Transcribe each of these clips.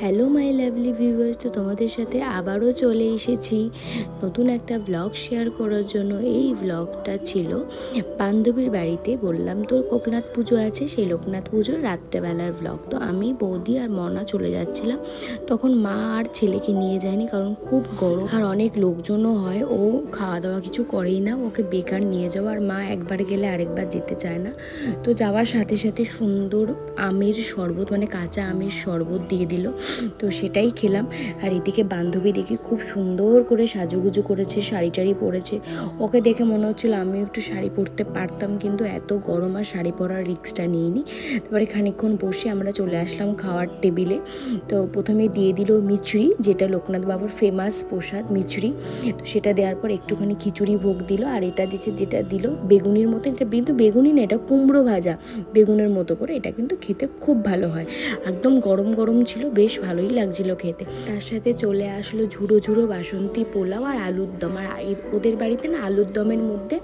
Hello my lovely viewers, তো তোমাদের সাথে আবারও চলে এসেছি নতুন একটা ভ্লগ শেয়ার করার জন্য। এই ভ্লগটা ছিল বান্ধবীর বাড়িতে। বললাম তো লোকনাথ পুজো আছে, সেই লোকনাথ পুজোর রাত্রেবেলার ভ্লগ। তো আমি, বৌদি আর মনা চলে যাচ্ছিলাম। তখন মা আর ছেলেকে নিয়ে যায়নি, কারণ খুব গরম আর অনেক লোকজনও হয়। ও খাওয়া দাওয়া কিছু করেই না, ওকে বেকার নিয়ে যাওয়া। আর মা একবার গেলে আরেকবার যেতে চায় না। তো যাওয়ার সাথে সাথে সুন্দর আমের শরবত, মানে কাঁচা আমের শরবত দিয়ে দিল, তো সেটাই খেলাম। আর এদিকে বান্ধবী দেখি খুব সুন্দর করে সাজুগুজু করেছে, শাড়ি টাড়ি পরেছে। ওকে দেখে মনে হচ্ছিল আমিও একটু শাড়ি পরতে পারতাম, কিন্তু এত গরম আর শাড়ি পরার রিস্কটা নিইনি। তারপরে খানিকক্ষণ বসে আমরা চলে আসলাম খাওয়ার টেবিলে। তো প্রথমে দিয়ে দিল মিচড়ি, যেটা লোকনাথ বাবুর ফেমাস প্রসাদ মিচড়ি। তো সেটা দেওয়ার পর একটুখানি খিচুড়ি ভোগ দিল। আর এটা দিচ্ছে, যেটা দিল বেগুনির মতো, এটা কিন্তু বেগুনি না, এটা কুমড়ো ভাজা বেগুনের মতো করে। এটা কিন্তু খেতে খুব ভালো হয়, একদম গরম গরম ছিল, বেশ ভালোই লাগছিল খেতে। তার সাথে চলে আসলো ঝুড়ো ঝুড়ো বাসন্তী পোলাও আর আলুর দম। আর ওদের বাড়িতে না আলুর দমের মধ্যে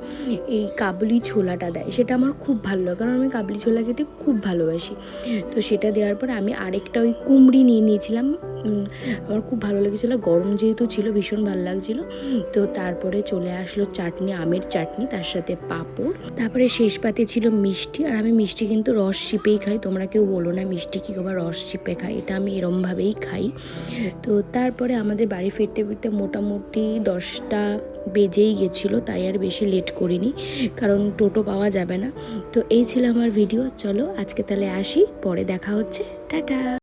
এই কাবলি ছোলাটা দেয়, সেটা আমার খুব ভালো লাগে, কারণ আমি কাবলি ছোলা খেতে খুব ভালোবাসি। তো সেটা দেওয়ার পর আমি আরেকটা ওই কুমড়ি নিয়ে নিয়েছিলাম। আমার খুব ভালো লেগেছিলো, গরম যেহেতু ছিল ভীষণ ভালো লাগছিলো। তো তারপরে চলে আসলো চাটনি, আমের চাটনি, তার সাথে পাঁপড়। তারপরে শেষ পাতে ছিল মিষ্টি। আর আমি মিষ্টি কিন্তু রস চিপেই খাই, তোমরা কেউ বলো না মিষ্টি কী আবার রস চিপে খাই, এটা আমি এরমভাবেই খাই। তো তারপরে আমাদের বাড়ি ফিরতে ফিরতে মোটামুটি 10টা বেজেই গেছিলো, তাই আর বেশি লেট করিনি, কারণ টোটো পাওয়া যাবে না। তো এই ছিল আমার ভিডিও। চলো আজকে তাহলে আসি, পরে দেখা হচ্ছে, টাটা।